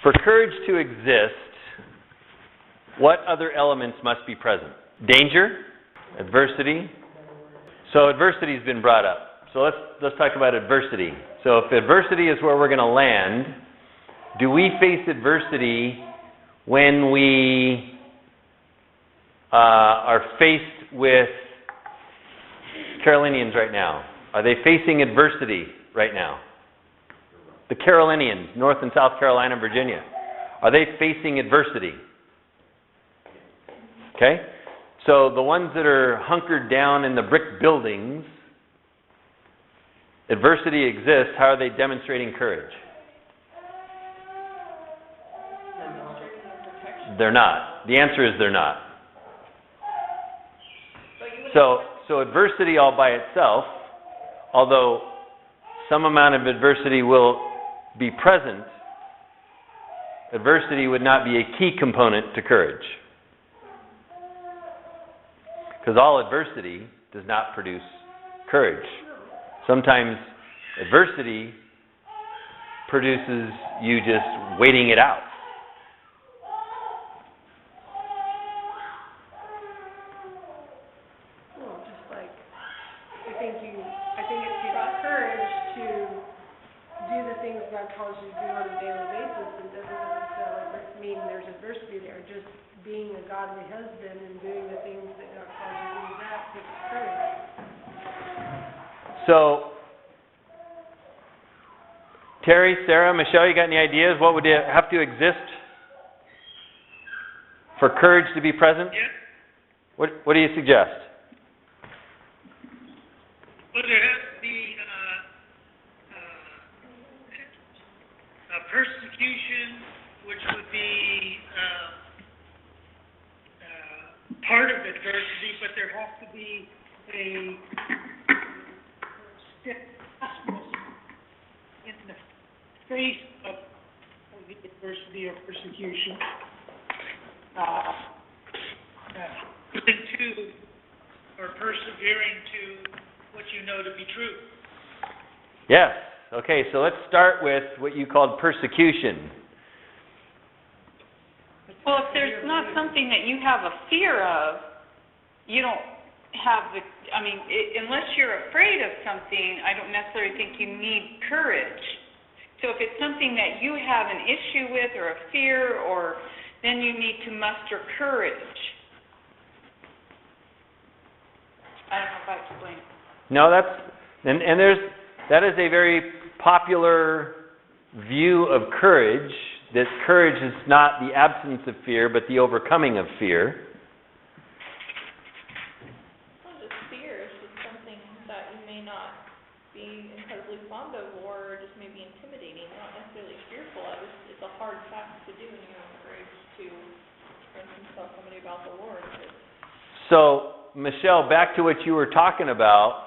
For courage to exist, what other elements must be present? Danger, adversity. So adversity has been brought up. So let's talk about adversity. So if adversity is where we're going to land, do we face adversity when we are faced with Carolinians right now? Are they facing adversity right now? The Carolinians, North and South Carolina and Virginia. Are they facing adversity? Okay? So the ones that are hunkered down in the brick buildings, adversity exists. How are they demonstrating courage? They're not. The answer is they're not. So adversity all by itself, although some amount of adversity will be present, adversity would not be a key component to courage. Because all adversity does not produce courage. Sometimes adversity produces you just waiting it out. Well, just like, I think it takes courage to do the things God calls you to do on a daily basis. It doesn't necessarily mean there's adversity there. Just being a godly husband and doing the things that God calls you to do, that takes courage. So, Terry, Sarah, Michelle, you got any ideas? What would have to exist for courage to be present? Yeah. What do you suggest? Well, there has to be persecution, which would be part of adversity, but there has to be a steadfastness in the face of the adversity or persecution. Into or persevering to what you know to be true. Yes. Okay, so let's start with what you called persecution. Well, if there's not something that you have a fear of, you don't have unless you're afraid of something, I don't necessarily think you need courage. So if it's something that you have an issue with or a fear, then you need to muster courage. I don't know if I explained. No, that is a very popular view of courage, that courage is not the absence of fear, but the overcoming of fear. It's not just fear, it's just something that you may not be incredibly fond of or just maybe intimidating, not necessarily fearful of. It's a hard task to do in your own courage to, for instance, tell somebody about the Lord. So, Michelle, back to what you were talking about,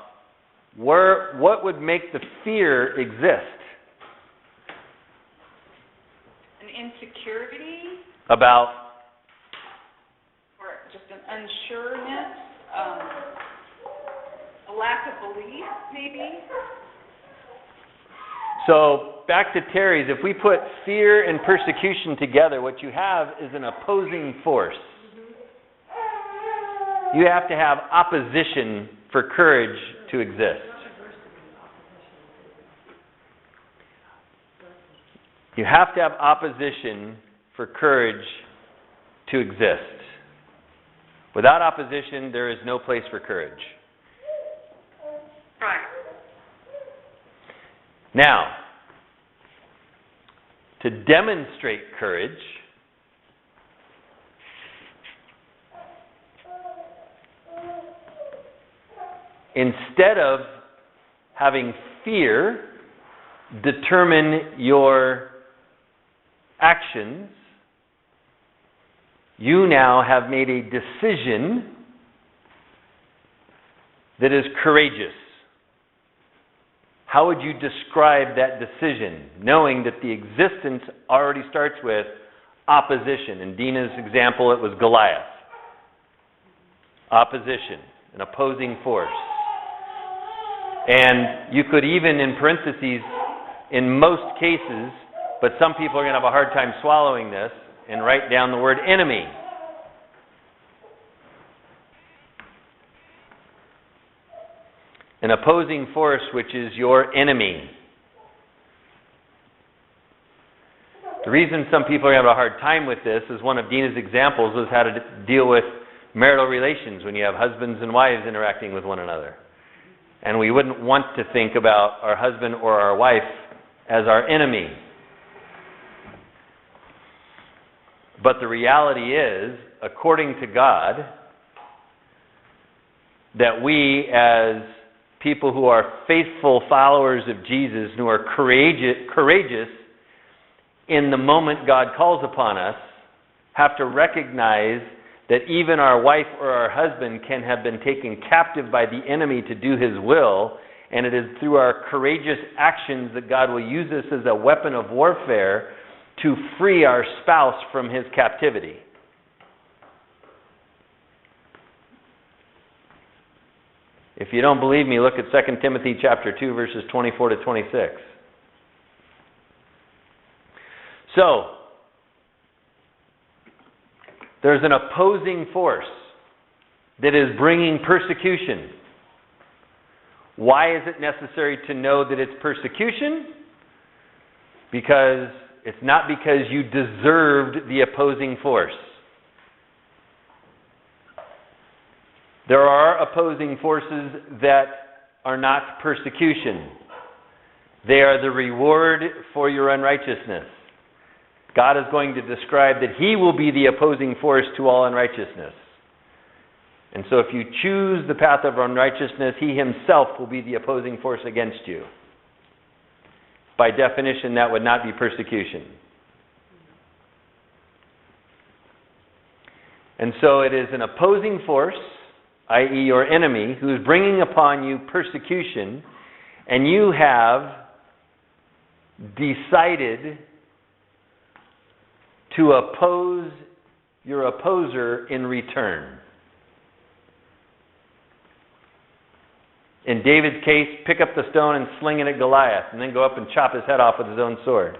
what would make the fear exist? An insecurity? About? Or just an unsureness? A lack of belief, maybe? So, back to Terry's, if we put fear and persecution together, what you have is an opposing force. You have to have opposition for courage to exist. You have to have opposition for courage to exist. Without opposition, there is no place for courage. Right. Now, to demonstrate courage, instead of having fear determine your actions, you now have made a decision that is courageous. How would you describe that decision, knowing that the existence already starts with opposition? In Dina's example, it was Goliath. Opposition, an opposing force. And you could even, in parentheses, in most cases, But some people are going to have a hard time swallowing this and write down the word enemy. An opposing force which is your enemy. The reason some people are having a hard time with this is one of Dina's examples was how to deal with marital relations when you have husbands and wives interacting with one another. And we wouldn't want to think about our husband or our wife as our enemy. But the reality is, according to God, that we as people who are faithful followers of Jesus, who are courageous in the moment God calls upon us, have to recognize that even our wife or our husband can have been taken captive by the enemy to do his will, and it is through our courageous actions that God will use us as a weapon of warfare to free our spouse from his captivity. If you don't believe me, look at 2 Timothy chapter 2, verses 24 to 26. So, there's an opposing force that is bringing persecution. Why is it necessary to know that it's persecution? Because it's not because you deserved the opposing force. There are opposing forces that are not persecution. They are the reward for your unrighteousness. God is going to describe that He will be the opposing force to all unrighteousness. And so if you choose the path of unrighteousness, He Himself will be the opposing force against you. By definition, that would not be persecution. And so it is an opposing force, i.e. your enemy, who is bringing upon you persecution, and you have decided to oppose your opposer in return. In David's case, pick up the stone and sling it at Goliath, and then go up and chop his head off with his own sword.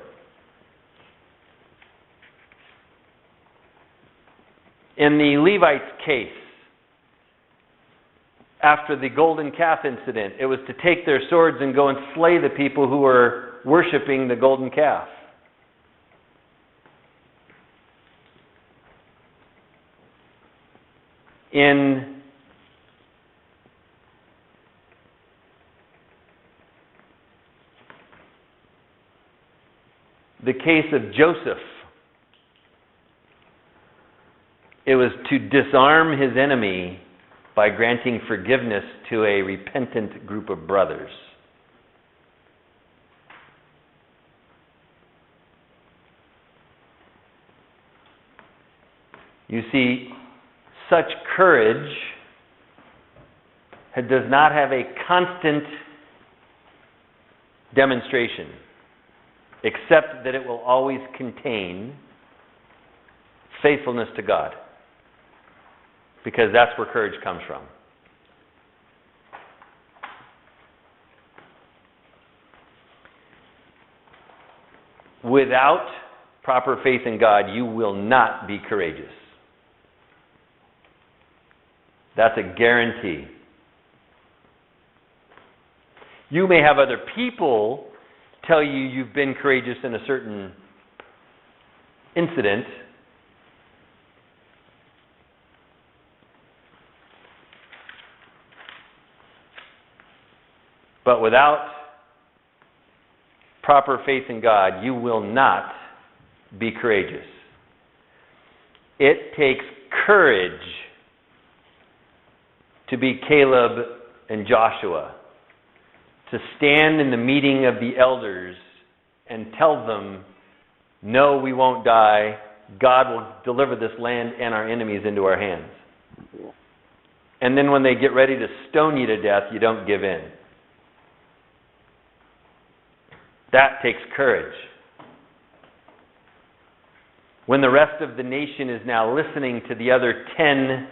In the Levites' case, after the golden calf incident, it was to take their swords and go and slay the people who were worshiping the golden calf. In the case of Joseph, it was to disarm his enemy by granting forgiveness to a repentant group of brothers. You see, such courage does not have a constant demonstration, except that it will always contain faithfulness to God. Because that's where courage comes from. Without proper faith in God, you will not be courageous. That's a guarantee. You may have other people tell you you've been courageous in a certain incident, but without proper faith in God, you will not be courageous. It takes courage to be Caleb and Joshua, to stand in the meeting of the elders and tell them, no, we won't die. God will deliver this land and our enemies into our hands. And then when they get ready to stone you to death, you don't give in. That takes courage. When the rest of the nation is now listening to the other 10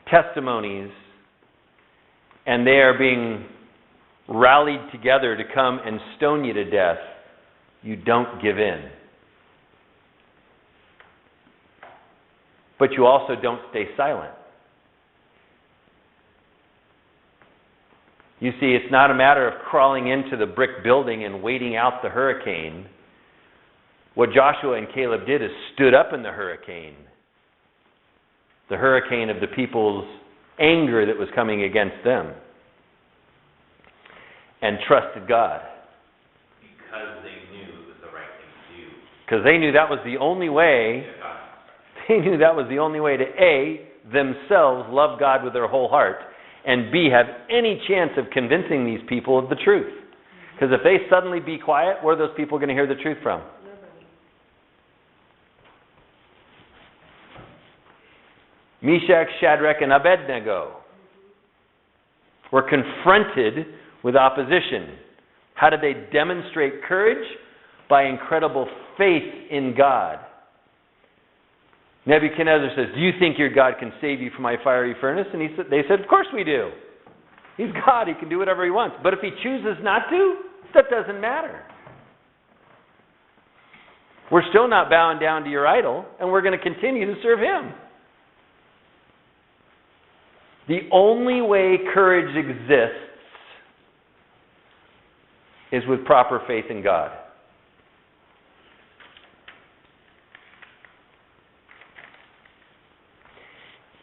testimonies, and they are being rallied together to come and stone you to death, You don't give in. But you also don't stay silent. You see, it's not a matter of crawling into the brick building and waiting out the hurricane. What Joshua and Caleb did is stood up in the hurricane of the people's anger that was coming against them, and trusted God. Because they knew it was the right thing to do. Because they knew that was the only way. They knew that was the only way to A, themselves love God with their whole heart, and B, have any chance of convincing these people of the truth. Because if they suddenly be quiet, where are those people going to hear the truth from? Meshach, Shadrach, and Abednego were confronted with opposition. How did they demonstrate courage? By incredible faith in God. Nebuchadnezzar says, "Do you think your God can save you from my fiery furnace?" And they said, "Of course we do. He's God. He can do whatever he wants. But if he chooses not to, that doesn't matter. We're still not bowing down to your idol, and we're going to continue to serve him." The only way courage exists is with proper faith in God.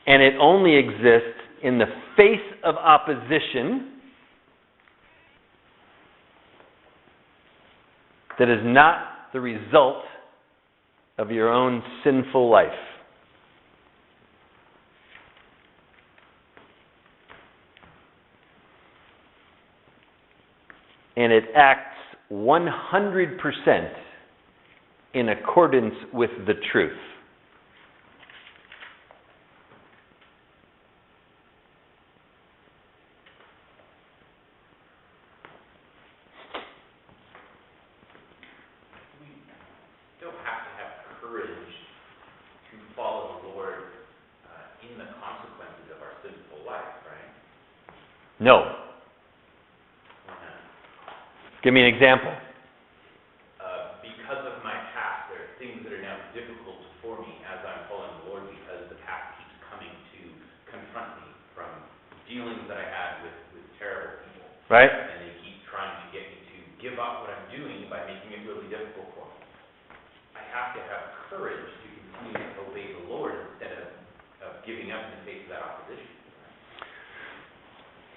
And it only exists in the face of opposition that is not the result of your own sinful life. And it acts 100% in accordance with the truth. No. Give me an example. Because of my past, there are things that are now difficult for me as I'm following the Lord, because the past keeps coming to confront me from dealings that I had with terrible people. Right? And they keep trying to get me to give up what I'm doing by making it really difficult for me. I have to have courage to continue to obey the Lord instead of giving up in the face of that opposition.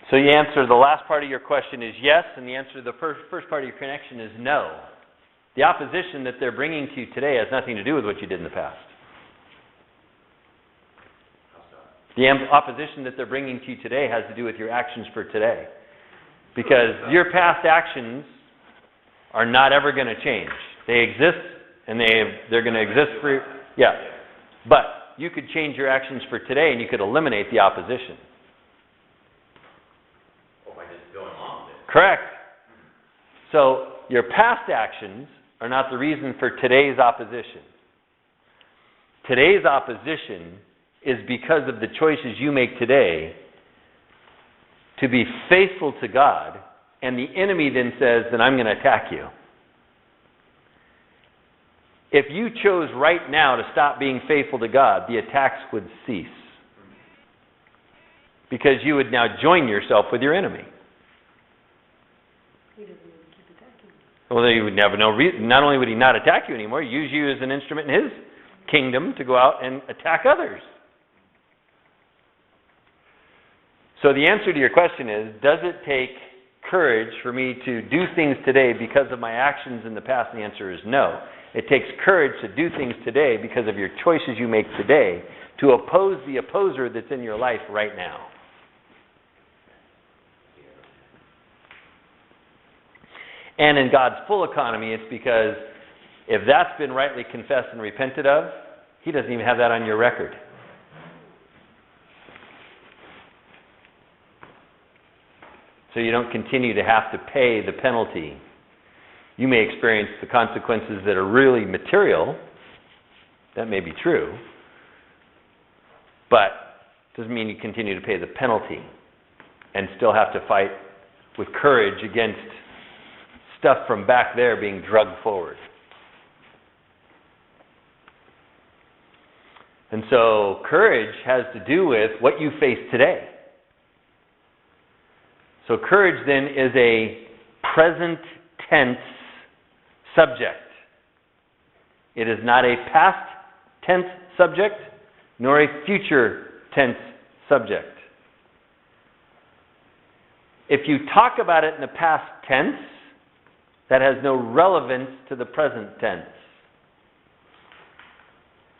So you answer the last part of your question is yes, and the answer to the first part of your connection is no. The opposition that they're bringing to you today has nothing to do with what you did in the past. The opposition that they're bringing to you today has to do with your actions for today. Because your past actions are not ever going to change. They exist, and they're going to exist for... Yeah. But you could change your actions for today, and you could eliminate the opposition. Correct. So your past actions are not the reason for today's opposition. Today's opposition is because of the choices you make today to be faithful to God, and the enemy then says, then I'm going to attack you. If you chose right now to stop being faithful to God, the attacks would cease. Because you would now join yourself with your enemy. Well, then you would have no reason. Not only would he not attack you anymore, use you as an instrument in his kingdom to go out and attack others. So the answer to your question is, does it take courage for me to do things today because of my actions in the past? And the answer is no. It takes courage to do things today because of your choices you make today to oppose the opposer that's in your life right now. And in God's full economy, it's because if that's been rightly confessed and repented of, he doesn't even have that on your record. So you don't continue to have to pay the penalty. You may experience the consequences that are really material. That may be true. But it doesn't mean you continue to pay the penalty and still have to fight with courage against stuff from back there being drugged forward. And so courage has to do with what you face today. So courage then is a present tense subject. It is not a past tense subject, nor a future tense subject. If you talk about it in the past tense, that has no relevance to the present tense.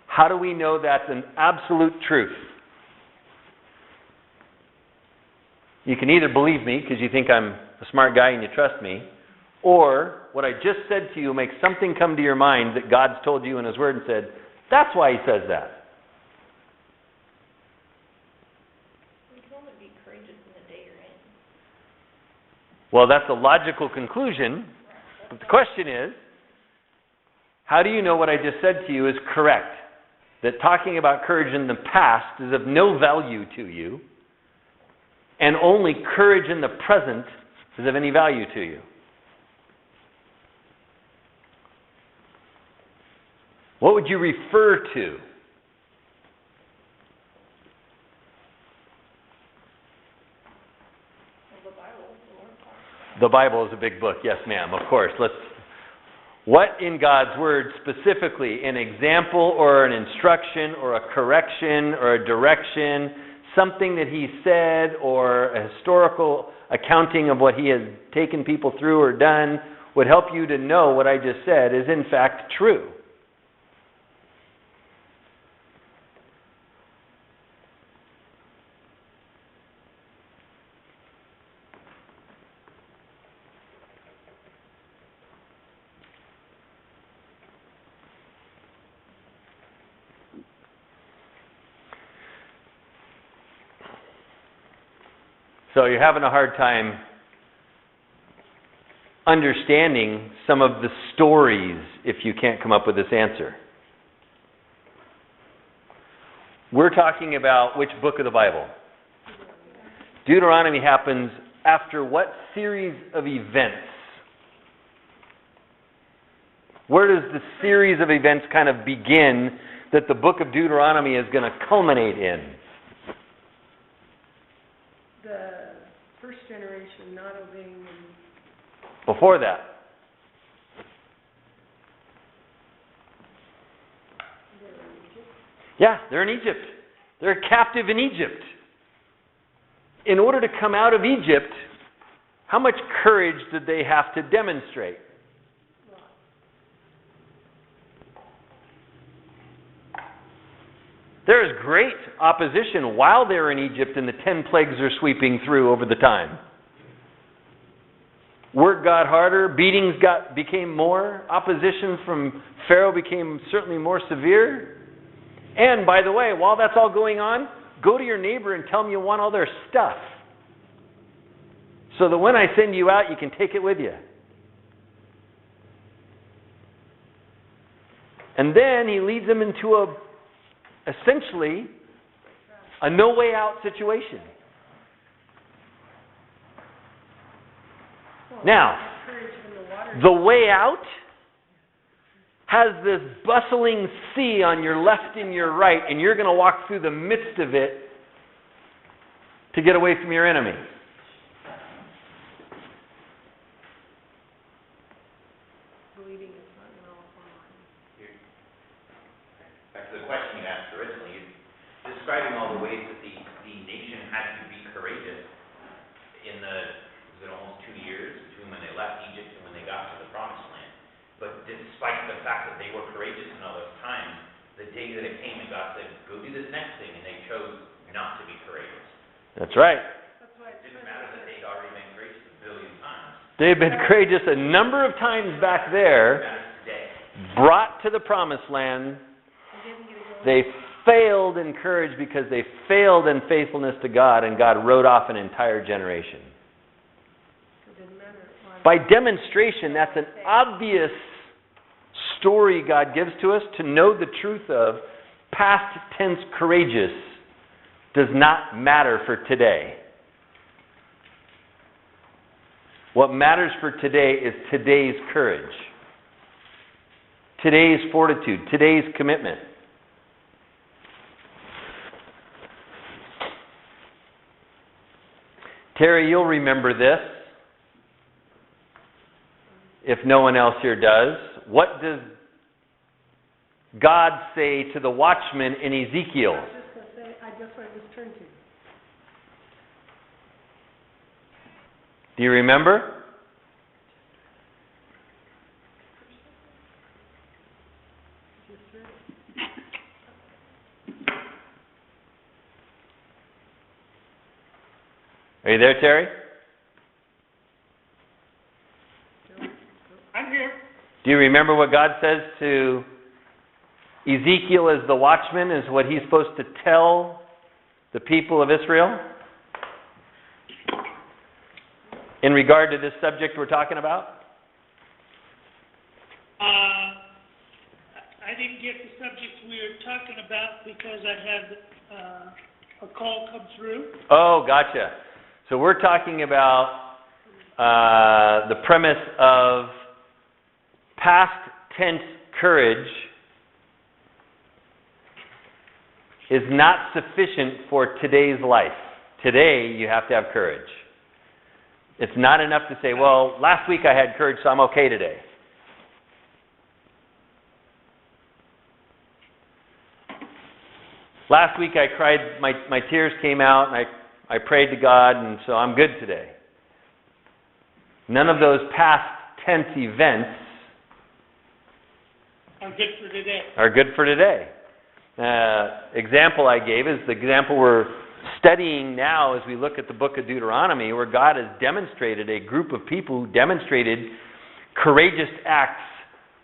How do we know that's an absolute truth? You can either believe me because you think I'm a smart guy and you trust me, or what I just said to you makes something come to your mind that God's told you in His Word and said, that's why He says that. You can only be courageous in the day you're in. Well, that's a logical conclusion, but the question is, how do you know what I just said to you is correct? That talking about courage in the past is of no value to you, and only courage in the present is of any value to you. What would you refer to? Well, the Bible, the Lord talks about. The Bible is a big book, yes ma'am, of course. What in God's Word specifically, an example or an instruction or a correction or a direction, something that He said or a historical accounting of what He has taken people through or done would help you to know what I just said is in fact true? So you're having a hard time understanding some of the stories if you can't come up with this answer. We're talking about which book of the Bible? Deuteronomy happens after what series of events? Where does the series of events kind of begin that the book of Deuteronomy is going to culminate in? The first generation not obeying them. Before that. Yeah, they're in Egypt. They're captive in Egypt. In order to come out of Egypt, how much courage did they have to demonstrate? There is great opposition while they're in Egypt and the 10 plagues are sweeping through over the time. Work got harder, beatings became more, opposition from Pharaoh became certainly more severe. And by the way, while that's all going on, go to your neighbor and tell them you want all their stuff. So that when I send you out, you can take it with you. And then He leads them into essentially a no way out situation. Now, the way out has this bustling sea on your left and your right, and you're going to walk through the midst of it to get away from your enemy. Believing it's not going to all fall on. Back to the question you asked originally, describing all the ways that the nation had to be courageous in was it almost 2 years between when they left Egypt and when they got to the Promised Land. But despite the fact that they were courageous in all those times, the day that it came and God said, go do this next thing, and they chose not to be courageous. That's right. It didn't matter that they'd already been courageous a billion times. They've been courageous a number of times back there, brought to the Promised Land. They failed in courage because they failed in faithfulness to God, and God wrote off an entire generation. By demonstration, that's an obvious story God gives to us to know the truth of past tense courageous does not matter for today. What matters for today is today's courage, today's fortitude, today's commitment. Terry, you'll remember this, if no one else here does. What does God say to the watchman in Ezekiel? I was just going to say, I guess what it was turned to. Do you remember? Are you there, Terry? I'm here. Do you remember what God says to Ezekiel as the watchman, is what he's supposed to tell the people of Israel in regard to this subject we're talking about? I didn't get the subject we were talking about because I had a call come through. Oh, gotcha. So we're talking about the premise of past tense courage is not sufficient for today's life. Today, you have to have courage. It's not enough to say, well, last week I had courage, so I'm okay today. Last week I cried, my tears came out, and I prayed to God, and so I'm good today. None of those past tense events I'm good for today. are good for today. Example I gave is the example we're studying now as we look at the book of Deuteronomy, where God has demonstrated, a group of people who demonstrated courageous acts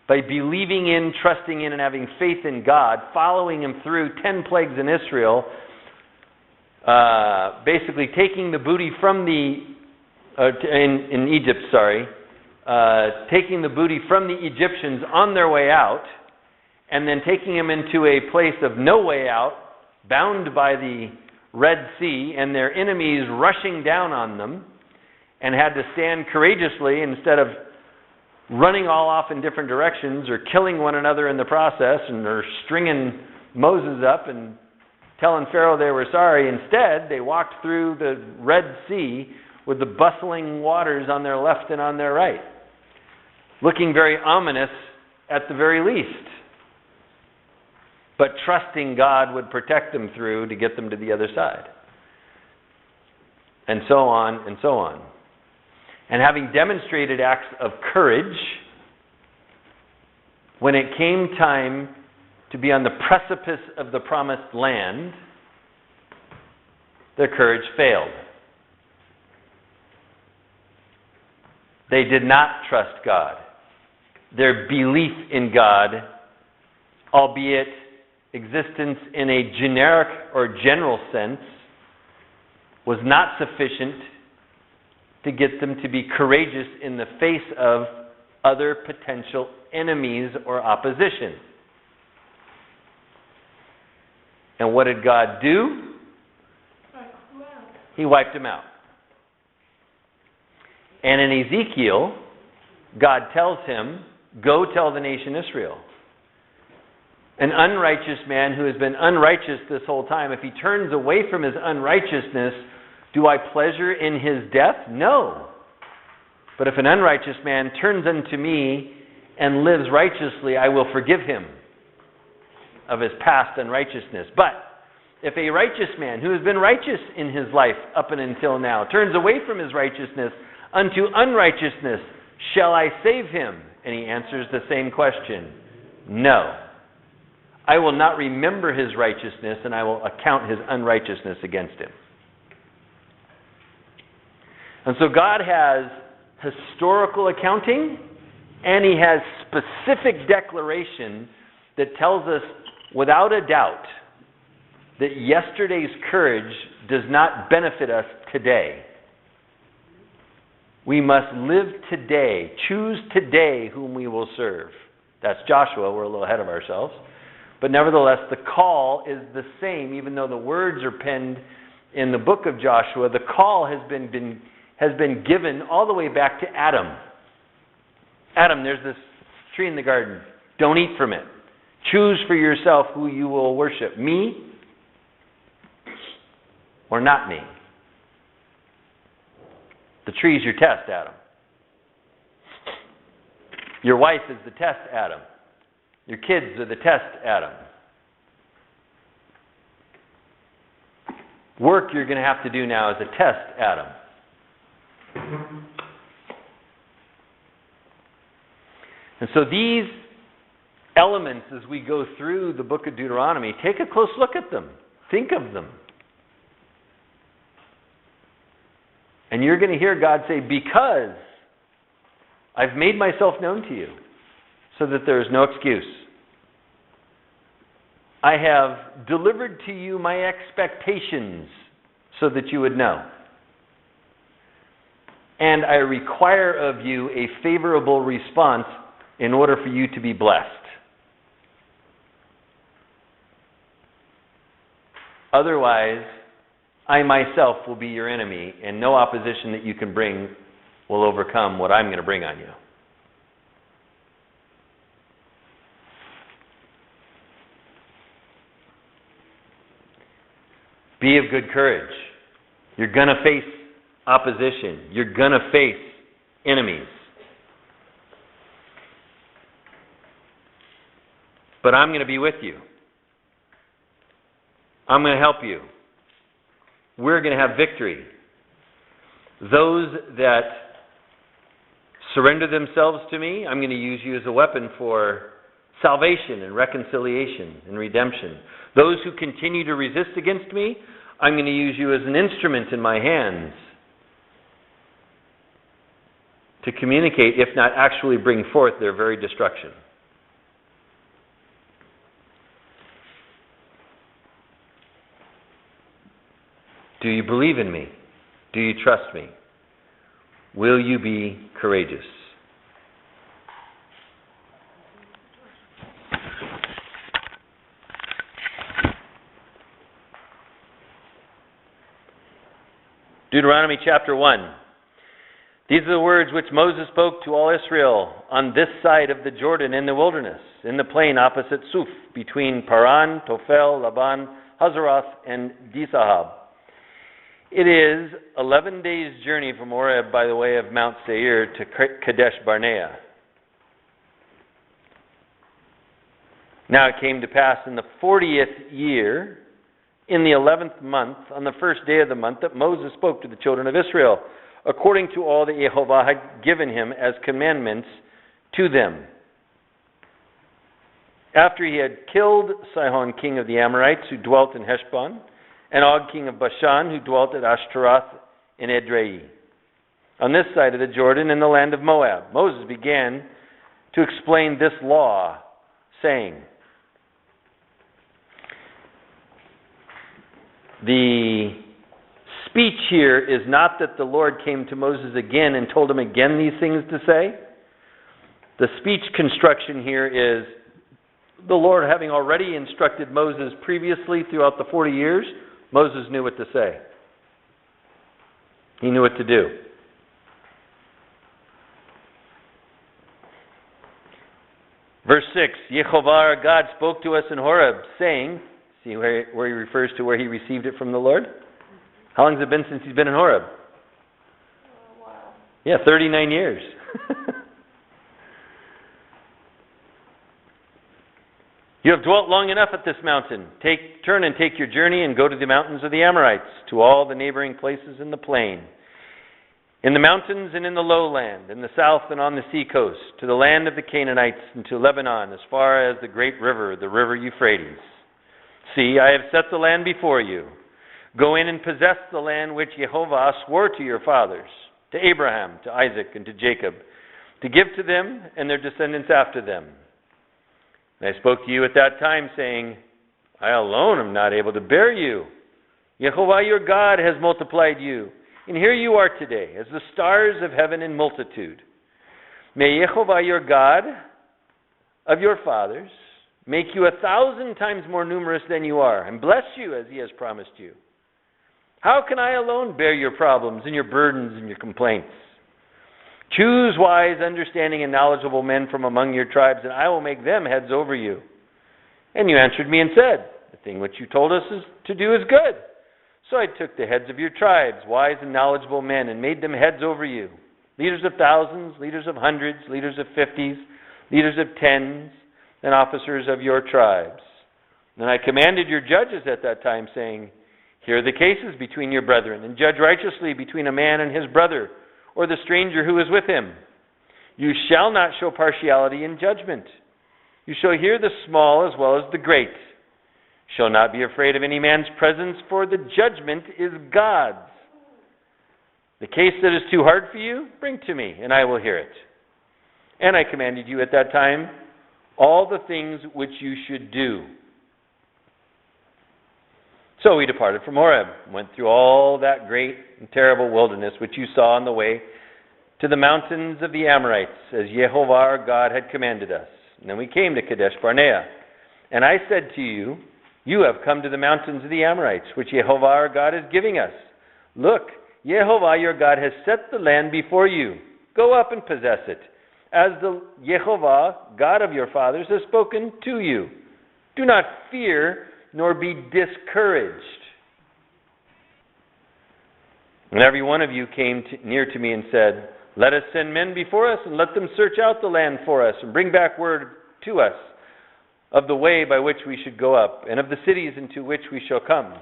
by believing in, trusting in, and having faith in God, following Him through 10 plagues in Israel, basically taking the booty from in Egypt, taking the booty from the Egyptians on their way out, and then taking them into a place of no way out, bound by the Red Sea, and their enemies rushing down on them, and had to stand courageously instead of running all off in different directions or killing one another in the process, and or stringing Moses up and telling Pharaoh they were sorry. Instead, they walked through the Red Sea with the bustling waters on their left and on their right, looking very ominous at the very least, but trusting God would protect them through to get them to the other side. And so on and so on. And having demonstrated acts of courage, when it came time to be on the precipice of the promised land, their courage failed. They did not trust God. Their belief in God, albeit existence in a generic or general sense, was not sufficient to get them to be courageous in the face of other potential enemies or opposition. And what did God do? He wiped them out. And in Ezekiel, God tells him, go tell the nation Israel. An unrighteous man who has been unrighteous this whole time, if he turns away from his unrighteousness, do I pleasure in his death? No. But if an unrighteous man turns unto me and lives righteously, I will forgive him of his past unrighteousness. But if a righteous man who has been righteous in his life up and until now turns away from his righteousness unto unrighteousness, shall I save him? And he answers the same question. No. I will not remember his righteousness, and I will account his unrighteousness against him. And so God has historical accounting, and He has specific declaration that tells us without a doubt that yesterday's courage does not benefit us today. We must live today, choose today whom we will serve. That's Joshua, we're a little ahead of ourselves. But nevertheless, the call is the same, even though the words are penned in the book of Joshua. The call has been has been given all the way back to Adam. Adam, there's this tree in the garden. Don't eat from it. Choose for yourself who you will worship, me or not me. The tree's your test, Adam. Your wife is the test, Adam. Your kids are the test, Adam. Work you're going to have to do now is a test, Adam. And so these elements, as we go through the book of Deuteronomy, take a close look at them. Think of them. And you're going to hear God say, because I've made myself known to you, so that there is no excuse. I have delivered to you my expectations, so that you would know. And I require of you a favorable response in order for you to be blessed. Otherwise, I myself will be your enemy, and no opposition that you can bring will overcome what I'm going to bring on you. Be of good courage. You're going to face opposition. You're going to face enemies. But I'm going to be with you. I'm going to help you. We're going to have victory. Those that surrender themselves to me, I'm going to use you as a weapon for salvation and reconciliation and redemption. Those who continue to resist against me, I'm going to use you as an instrument in my hands to communicate, if not actually bring forth, their very destruction. Do you believe in me? Do you trust me? Will you be courageous? Deuteronomy chapter 1. These are the words which Moses spoke to all Israel on this side of the Jordan in the wilderness, in the plain opposite Suf, between Paran, Tophel, Laban, Hazeroth, and Dizahab. It is 11 days' journey from Horeb by the way of Mount Seir to Kadesh Barnea. Now it came to pass in the 40th year, in the 11th month, on the first day of the month, that Moses spoke to the children of Israel, according to all that Jehovah had given him as commandments to them. After he had killed Sihon, king of the Amorites, who dwelt in Heshbon, and Og, king of Bashan, who dwelt at Ashtaroth in Edrei, on this side of the Jordan in the land of Moab, Moses began to explain this law, saying, the speech here is not that the Lord came to Moses again and told him again these things to say. The speech construction here is the Lord having already instructed Moses previously throughout the 40 years, Moses knew what to say. He knew what to do. Verse 6, Yehovah our God spoke to us in Horeb, saying, see where he refers to where he received it from the Lord? How long has it been since he's been in Horeb? Wow. Yeah, 39 years. You have dwelt long enough at this mountain. Turn and take your journey and go to the mountains of the Amorites, to all the neighboring places in the plain, in the mountains and in the lowland, in the south and on the seacoast, to the land of the Canaanites and to Lebanon, as far as the great river, the river Euphrates. See, I have set the land before you. Go in and possess the land which Jehovah swore to your fathers, to Abraham, to Isaac, and to Jacob, to give to them and their descendants after them. And I spoke to you at that time, saying, I alone am not able to bear you. Jehovah your God has multiplied you, and here you are today, as the stars of heaven in multitude. May Jehovah your God of your fathers make you 1,000 times more numerous than you are, and bless you as he has promised you. How can I alone bear your problems and your burdens and your complaints? Choose wise, understanding, and knowledgeable men from among your tribes, and I will make them heads over you. And you answered me and said, the thing which you told us to do is good. So I took the heads of your tribes, wise and knowledgeable men, and made them heads over you. Leaders of thousands, leaders of hundreds, leaders of 50s, leaders of 10s, and officers of your tribes. Then I commanded your judges at that time, saying, hear the cases between your brethren, and judge righteously between a man and his brother, or the stranger who is with him. You shall not show partiality in judgment. You shall hear the small as well as the great. Shall not be afraid of any man's presence, for the judgment is God's. The case that is too hard for you, bring to me, and I will hear it. And I commanded you at that time all the things which you should do. So we departed from Horeb, went through all that great and terrible wilderness which you saw on the way to the mountains of the Amorites, as Jehovah our God had commanded us. And then we came to Kadesh Barnea. And I said to you, you have come to the mountains of the Amorites, which Jehovah our God is giving us. Look, Jehovah your God has set the land before you. Go up and possess it, as the Jehovah, God of your fathers, has spoken to you. Do not fear, nor be discouraged. And every one of you came near to me and said, let us send men before us, and let them search out the land for us, and bring back word to us of the way by which we should go up, and of the cities into which we shall come.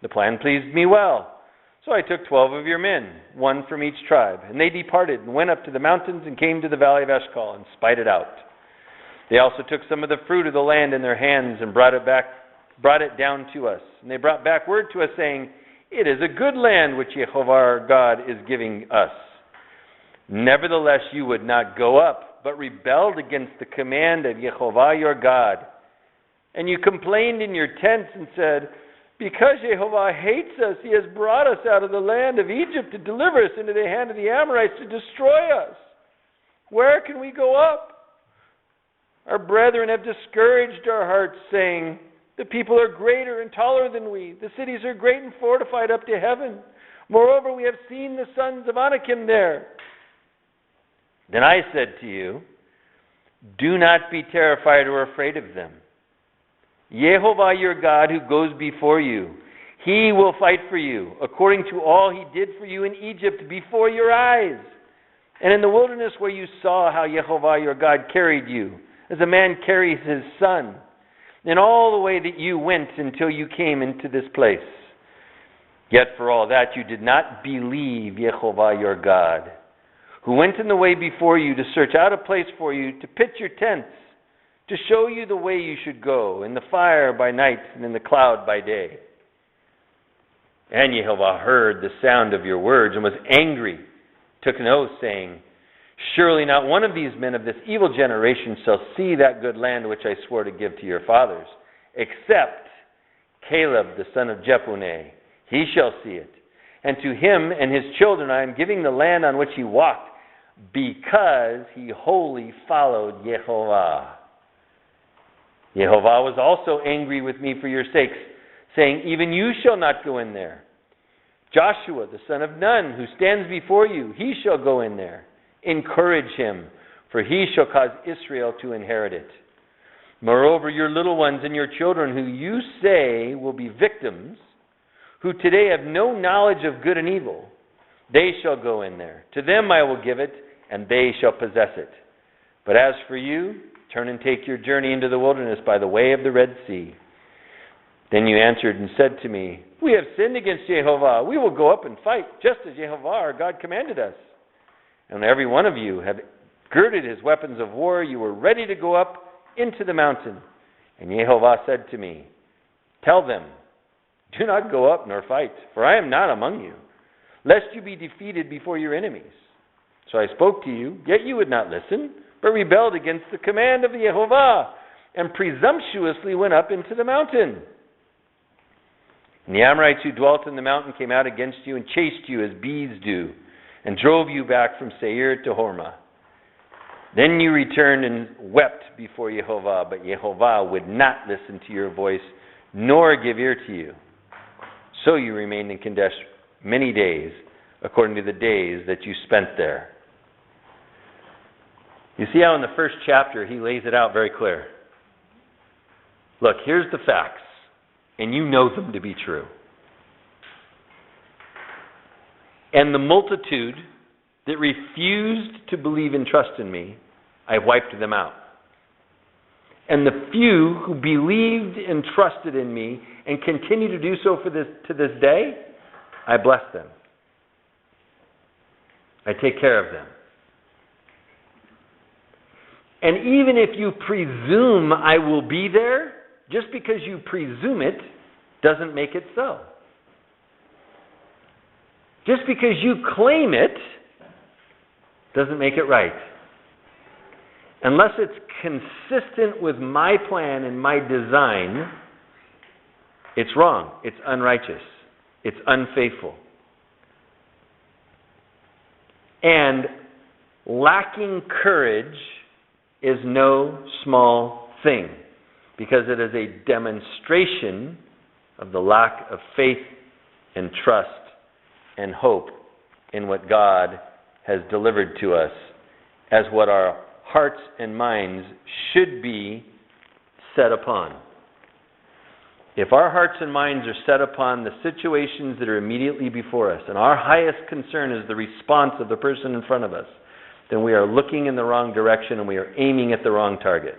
The plan pleased me well. So I took 12 of your men, one from each tribe, and they departed and went up to the mountains and came to the valley of Eshcol and spied it out. They also took some of the fruit of the land in their hands and brought it down to us. And they brought back word to us, saying, it is a good land which Jehovah our God is giving us. Nevertheless, you would not go up, but rebelled against the command of Jehovah your God. And you complained in your tents and said, because Jehovah hates us, he has brought us out of the land of Egypt to deliver us into the hand of the Amorites to destroy us. Where can we go up? Our brethren have discouraged our hearts, saying, the people are greater and taller than we. The cities are great and fortified up to heaven. Moreover, we have seen the sons of Anakim there. Then I said to you, do not be terrified or afraid of them. Jehovah your God who goes before you, he will fight for you, according to all he did for you in Egypt before your eyes. And in the wilderness where you saw how Jehovah your God carried you, as a man carries his son, in all the way that you went until you came into this place. Yet for all that you did not believe Jehovah your God, who went in the way before you to search out a place for you, to pitch your tents, to show you the way you should go, in the fire by night and in the cloud by day. And Jehovah heard the sound of your words and was angry, took an oath, saying, surely not one of these men of this evil generation shall see that good land which I swore to give to your fathers, except Caleb the son of Jephunneh. He shall see it. And to him and his children I am giving the land on which he walked, because he wholly followed Jehovah. Jehovah was also angry with me for your sakes, saying, even you shall not go in there. Joshua, the son of Nun, who stands before you, he shall go in there. Encourage him, for he shall cause Israel to inherit it. Moreover, your little ones and your children, who you say will be victims, who today have no knowledge of good and evil, they shall go in there. To them I will give it, and they shall possess it. But as for you, turn and take your journey into the wilderness by the way of the Red Sea. Then you answered and said to me, we have sinned against Jehovah. We will go up and fight, just as Jehovah our God commanded us. And when every one of you have girded his weapons of war, you were ready to go up into the mountain. And Jehovah said to me, tell them, do not go up nor fight, for I am not among you, lest you be defeated before your enemies. So I spoke to you, yet you would not listen, but rebelled against the command of Jehovah, and presumptuously went up into the mountain. And the Amorites who dwelt in the mountain came out against you and chased you as bees do, and drove you back from Seir to Hormah. Then you returned and wept before Jehovah, but Jehovah would not listen to your voice, nor give ear to you. So you remained in Kadesh many days, according to the days that you spent there. You see how in the first chapter he lays it out very clear. Look, here's the facts, and you know them to be true. And the multitude that refused to believe and trust in me, I wiped them out. And the few who believed and trusted in me and continue to do so to this day, I bless them. I take care of them. And even if you presume I will be there, just because you presume it doesn't make it so. Just because you claim it doesn't make it right. Unless it's consistent with my plan and my design, it's wrong, it's unrighteous, it's unfaithful. And lacking courage is no small thing, because it is a demonstration of the lack of faith and trust and hope in what God has delivered to us as what our hearts and minds should be set upon. If our hearts and minds are set upon the situations that are immediately before us, and our highest concern is the response of the person in front of us, then we are looking in the wrong direction and we are aiming at the wrong target.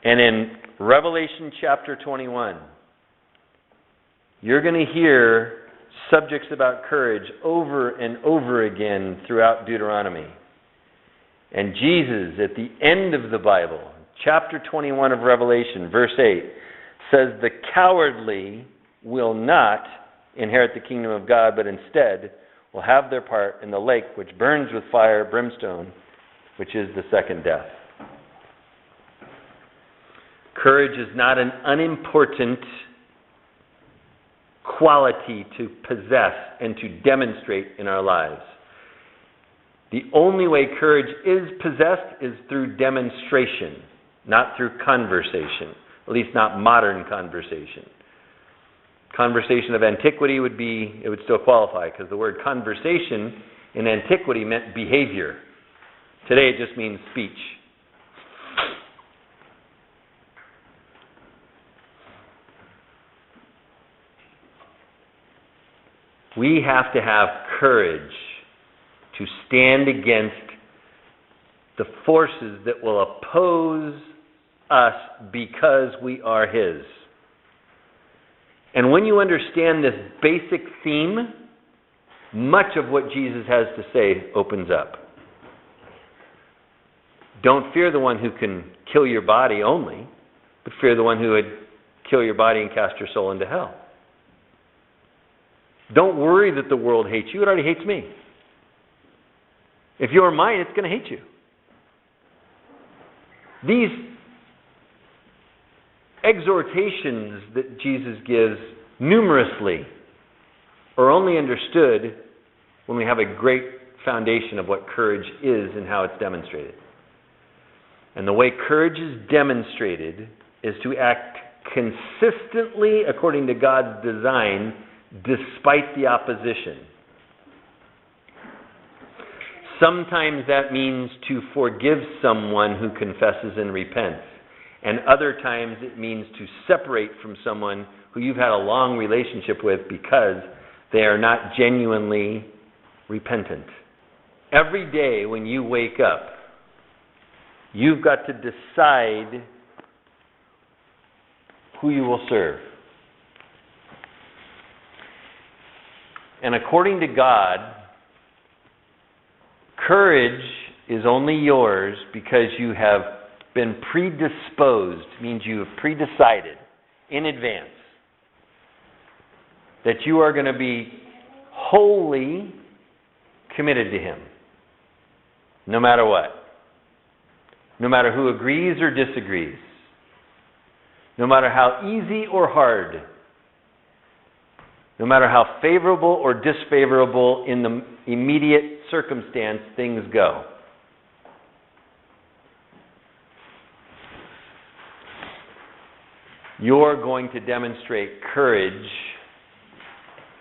And in Revelation chapter 21, you're going to hear subjects about courage over and over again throughout Deuteronomy. And Jesus, at the end of the Bible, chapter 21 of Revelation, verse 8, says, "The cowardly will not inherit the kingdom of God, but instead will have their part in the lake which burns with fire, brimstone, which is the second death." Courage is not an unimportant quality to possess and to demonstrate in our lives. The only way courage is possessed is through demonstration, not through conversation, at least not modern conversation. Conversation of antiquity would still qualify, because the word conversation in antiquity meant behavior. Today it just means speech. We have to have courage to stand against the forces that will oppose us because we are His. And when you understand this basic theme, much of what Jesus has to say opens up. Don't fear the one who can kill your body only, but fear the one who would kill your body and cast your soul into hell. Don't worry that the world hates you. It already hates me. If you're mine, it's going to hate you. These exhortations that Jesus gives numerously are only understood when we have a great foundation of what courage is and how it's demonstrated. And the way courage is demonstrated is to act consistently according to God's design despite the opposition. Sometimes that means to forgive someone who confesses and repents. And other times it means to separate from someone who you've had a long relationship with because they are not genuinely repentant. Every day when you wake up, you've got to decide who you will serve. And according to God, courage is only yours because you have been predisposed, means you have predecided in advance that you are going to be wholly committed to Him, no matter what. No matter who agrees or disagrees. No matter how easy or hard. No matter how favorable or disfavorable in the immediate circumstance things go. You're going to demonstrate courage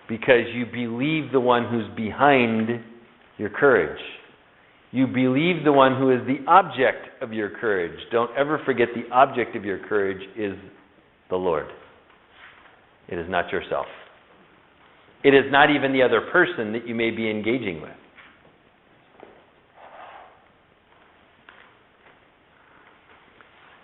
because you believe the one who's behind your courage. You believe the one who is the object of your courage. Don't ever forget the object of your courage is the Lord. It is not yourself. It is not even the other person that you may be engaging with.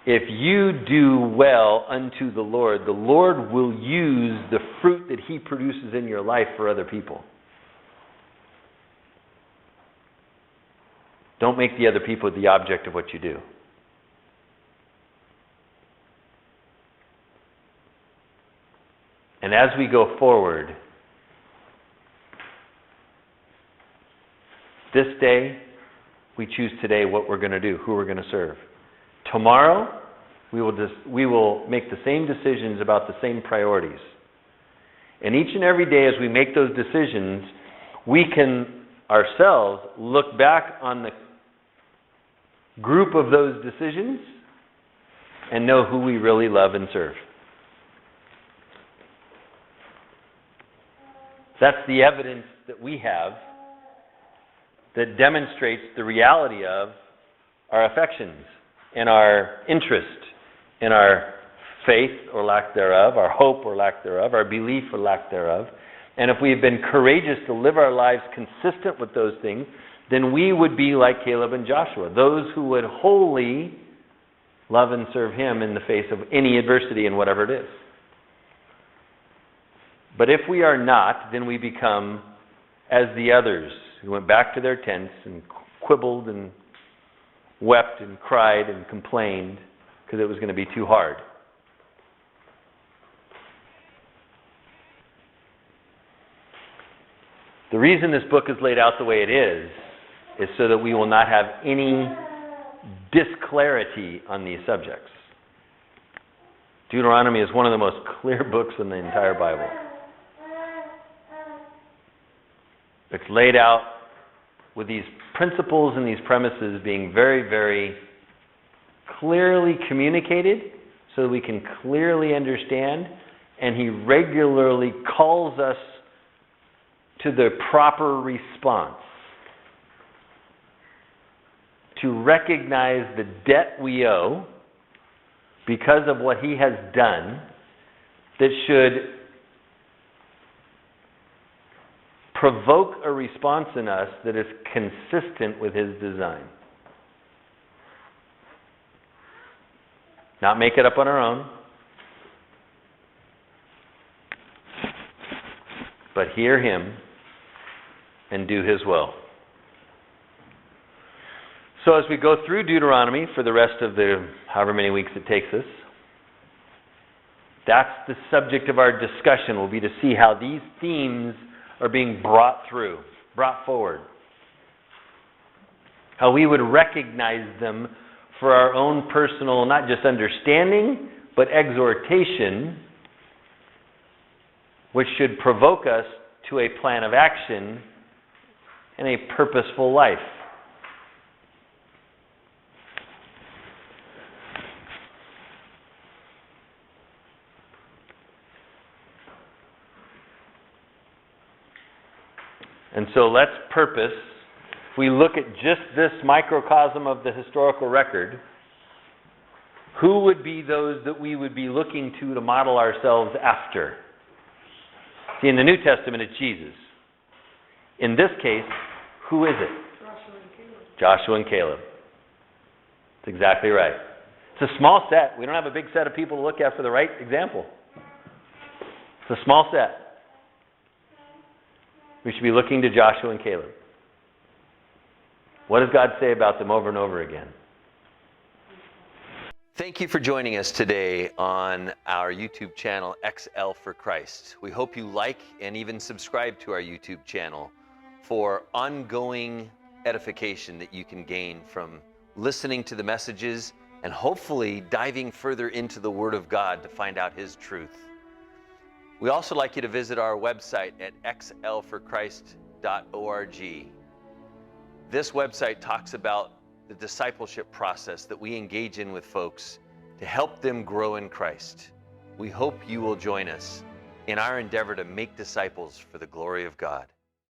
If you do well unto the Lord will use the fruit that He produces in your life for other people. Don't make the other people the object of what you do. And as we go forward, this day, we choose today what we're going to do, who we're going to serve. Tomorrow, we will make the same decisions about the same priorities. And each and every day as we make those decisions, we can ourselves look back on the group of those decisions and know who we really love and serve. That's the evidence that we have that demonstrates the reality of our affections and our interest in our faith or lack thereof, our hope or lack thereof, our belief or lack thereof. And if we have been courageous to live our lives consistent with those things, then we would be like Caleb and Joshua, those who would wholly love and serve Him in the face of any adversity and whatever it is. But if we are not, then we become as the others who went back to their tents and quibbled and wept and cried and complained because it was going to be too hard. The reason this book is laid out the way it is so that we will not have any disclarity on these subjects. Deuteronomy is one of the most clear books in the entire Bible. It's laid out with these principles and these premises being very, very clearly communicated so that we can clearly understand, and He regularly calls us to the proper response, to recognize the debt we owe because of what He has done that should provoke a response in us that is consistent with His design. Not make it up on our own, but hear Him and do His will. So as we go through Deuteronomy for the rest of the however many weeks it takes us, that's the subject of our discussion, will be to see how these themes are being brought forward. How we would recognize them for our own personal, not just understanding, but exhortation, which should provoke us to a plan of action and a purposeful life. And so let's purpose, if we look at just this microcosm of the historical record, who would be those that we would be looking to model ourselves after? See, in the New Testament, it's Jesus. In this case, who is it? Joshua and Caleb. That's exactly right. It's a small set. We don't have a big set of people to look at for the right example. It's a small set. We should be looking to Joshua and Caleb. What does God say about them over and over again? Thank you for joining us today on our YouTube channel, XL for Christ. We hope you like and even subscribe to our YouTube channel for ongoing edification that you can gain from listening to the messages and hopefully diving further into the Word of God to find out His truth. We also like you to visit our website at xlforchrist.org. This website talks about the discipleship process that we engage in with folks to help them grow in Christ. We hope you will join us in our endeavor to make disciples for the glory of God.